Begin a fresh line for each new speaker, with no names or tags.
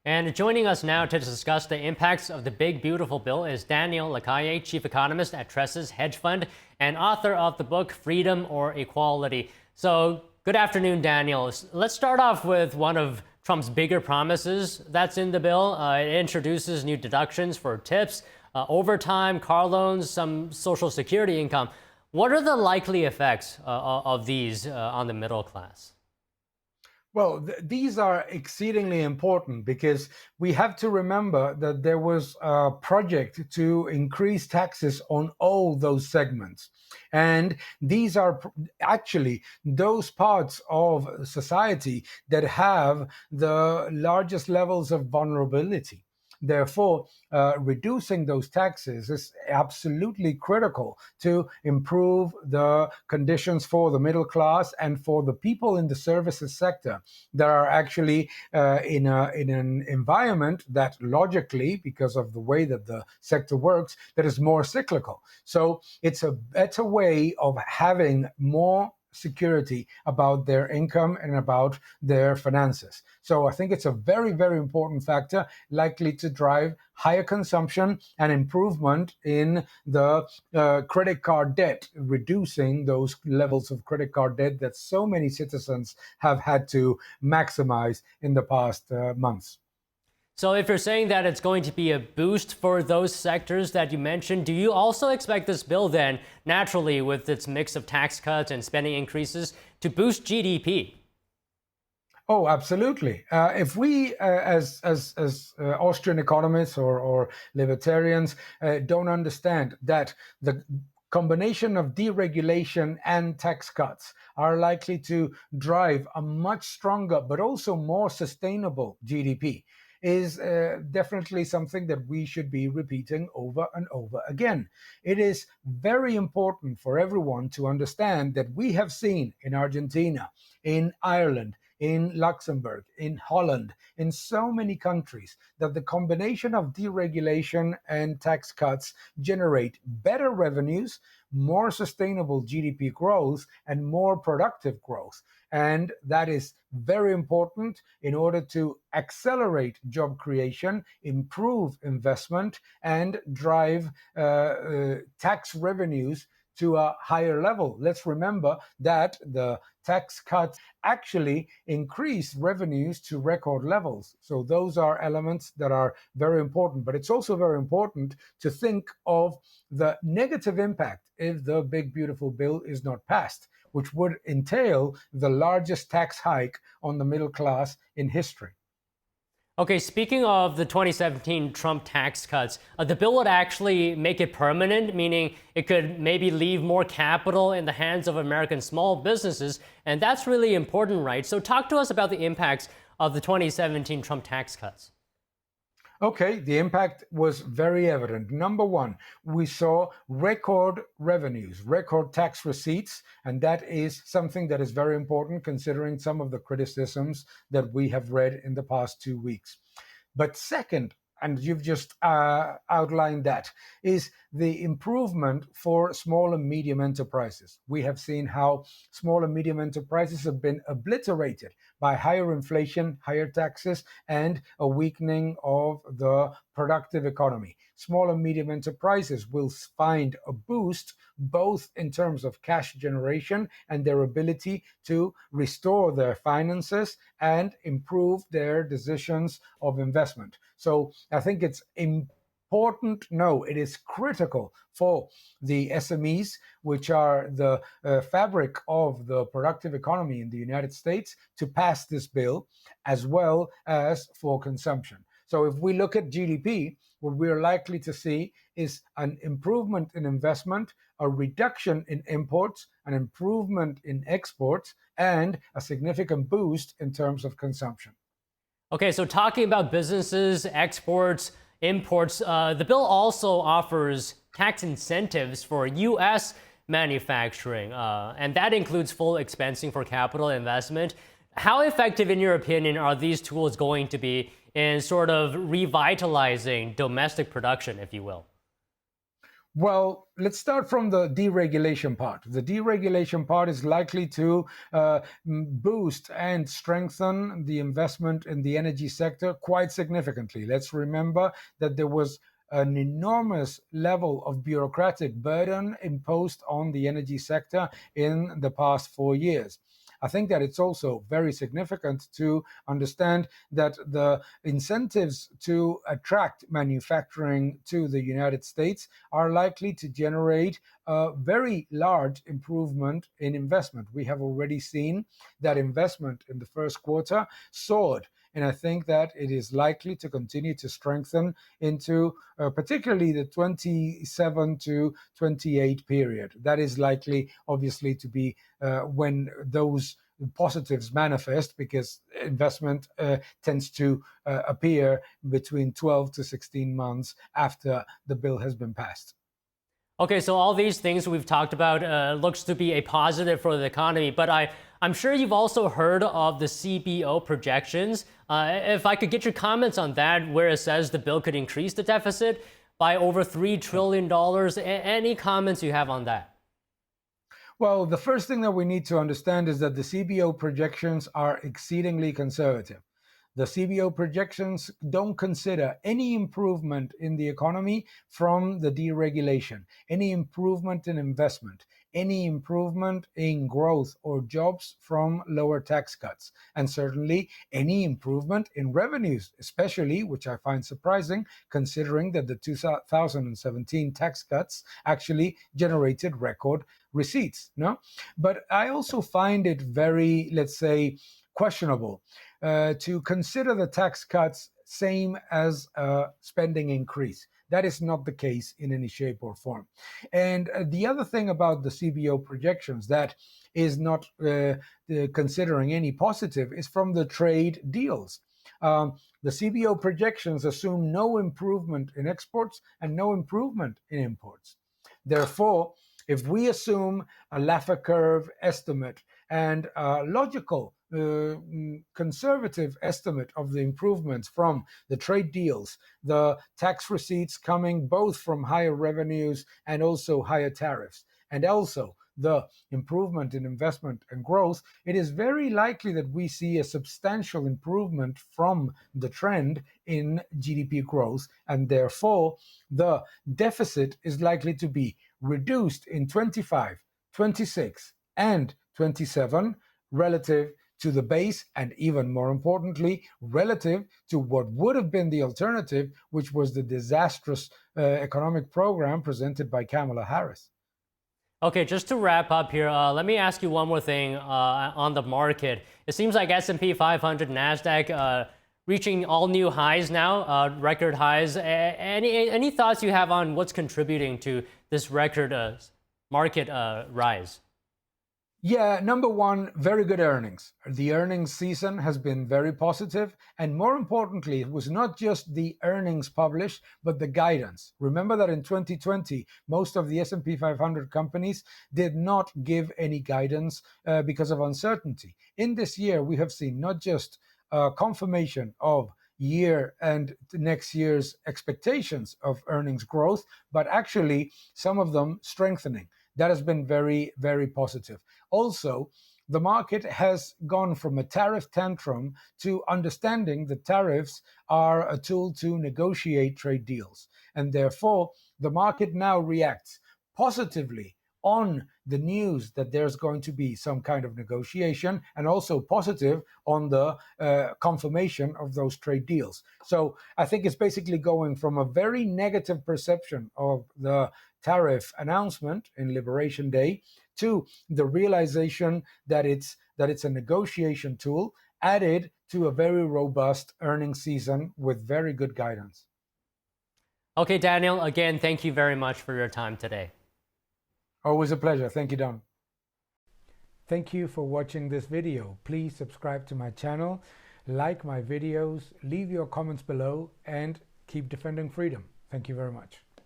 And joining us now to discuss the impacts of the Big Beautiful Bill is Daniel Lacalle, Chief Economist at Tres's Hedge Fund and author of the book Freedom or Equality. So good afternoon, Daniel. Let's start off with one of Trump's bigger promises that's in the bill. It introduces new deductions for tips, overtime, car loans, some Social Security income. What are the likely effects of these on the middle class?
Well, these are exceedingly important because we have to remember that there was a project to increase taxes on all those segments. And these are actually those parts of society that have the largest levels of vulnerability. Therefore, reducing those taxes is absolutely critical to improve the conditions for the middle class and for the people in the services sector that are actually in an environment that logically, because of the way that the sector works, that is more cyclical. So it's a better way of having more security about their income and about their finances. So I think it's a very, very important factor, likely to drive higher consumption and improvement in the credit card debt, reducing those levels of credit card debt that so many citizens have had to maximize in the past months.
So if you're saying that it's going to be a boost for those sectors that you mentioned, do you also expect this bill then, naturally with its mix of tax cuts and spending increases, to boost GDP?
Oh, absolutely. If we, as Austrian economists or libertarians, don't understand that the combination of deregulation and tax cuts are likely to drive a much stronger but also more sustainable GDP, is definitely something that we should be repeating over and over again. It is very important for everyone to understand that we have seen in Argentina, in Ireland, in Luxembourg, in Holland, in so many countries, that the combination of deregulation and tax cuts generate better revenues, more sustainable GDP growth, and more productive growth. And that is very important in order to accelerate job creation, improve investment, and drive tax revenues to a higher level. Let's remember that the tax cuts actually increase revenues to record levels. So those are elements that are very important. But it's also very important to think of the negative impact if the Big Beautiful Bill is not passed, which would entail the largest tax hike on the middle class in history.
Okay, speaking of the 2017 Trump tax cuts, the bill would actually make it permanent, meaning it could maybe leave more capital in the hands of American small businesses. And that's really important, right? So talk to us about the impacts of the 2017 Trump tax cuts.
Okay, the impact was very evident. Number one, we saw record revenues, record tax receipts, and that is something that is very important considering some of the criticisms that we have read in the past 2 weeks. But second, and you've just outlined that, is the improvement for small and medium enterprises. We have seen how small and medium enterprises have been obliterated by higher inflation, higher taxes, and a weakening of the productive economy. Small and medium enterprises will find a boost both in terms of cash generation and their ability to restore their finances and improve their decisions of investment. So I think it's important. No, it is critical for the SMEs, which are the fabric of the productive economy in the United States, to pass this bill, as well as for consumption. So if we look at GDP, what we're likely to see is an improvement in investment, a reduction in imports, an improvement in exports, and a significant boost in terms of consumption.
Okay, so talking about businesses, exports, imports, the bill also offers tax incentives for U.S. manufacturing, and that includes full expensing for capital investment. How effective, in your opinion, are these tools going to be in sort of revitalizing domestic production, if you will?
Well, let's start from the deregulation part. The deregulation part is likely to boost and strengthen the investment in the energy sector quite significantly. Let's remember that there was an enormous level of bureaucratic burden imposed on the energy sector in the past 4 years. I think that it's also very significant to understand that the incentives to attract manufacturing to the United States are likely to generate a very large improvement in investment. We have already seen that investment in the first quarter soared. And I think that it is likely to continue to strengthen into particularly the 27 to 28 period. That is likely, obviously, to be when those positives manifest, because investment tends to appear between 12 to 16 months after the bill has been passed.
Okay, so all these things we've talked about looks to be a positive for the economy, but I'm sure you've also heard of the CBO projections. If I could get your comments on that, where it says the bill could increase the deficit by over $3 trillion. Any comments you have on that?
Well, the first thing that we need to understand is that the CBO projections are exceedingly conservative. The CBO projections don't consider any improvement in the economy from the deregulation, any improvement in investment, any improvement in growth or jobs from lower tax cuts, and certainly any improvement in revenues, especially, which I find surprising, considering that the 2017 tax cuts actually generated record receipts. No, but I also find it very, let's say, questionable to consider the tax cuts same as a spending increase. That is not the case in any shape or form. And the other thing about the CBO projections that is not considering any positive is from the trade deals. The CBO projections assume no improvement in exports and no improvement in imports. Therefore, if we assume a Laffer curve estimate and a logical, conservative estimate of the improvements from the trade deals, the tax receipts coming both from higher revenues and also higher tariffs, and also the improvement in investment and growth, it is very likely that we see a substantial improvement from the trend in GDP growth, and therefore the deficit is likely to be reduced in 25, 26, and 27 relative to the base, and even more importantly, relative to what would have been the alternative, which was the disastrous economic program presented by Kamala Harris.
Okay, just to wrap up here, let me ask you one more thing on the market. It seems like S&P 500, NASDAQ reaching all new highs now, record highs. Any thoughts you have on what's contributing to this record market rise?
Yeah, number one, very good earnings. The earnings season has been very positive, and more importantly, it was not just the earnings published, but the guidance. Remember that in 2020, most of the S&P 500 companies did not give any guidance because of uncertainty. In this year, we have seen not just confirmation of year and next year's expectations of earnings growth, but actually some of them strengthening. That has been very, very positive. Also, the market has gone from a tariff tantrum to understanding that tariffs are a tool to negotiate trade deals. And therefore, the market now reacts positively on the news that there's going to be some kind of negotiation, and also positive on the confirmation of those trade deals. So I think it's basically going from a very negative perception of the tariff announcement in Liberation Day to the realization that it's a negotiation tool added to a very robust earnings season with very good guidance.
Okay, Daniel, again, thank you very much for your time today.
Always a pleasure. Thank you, Don. Thank you for watching this video. Please subscribe to my channel, like my videos, leave your comments below, and keep defending freedom. Thank you very much.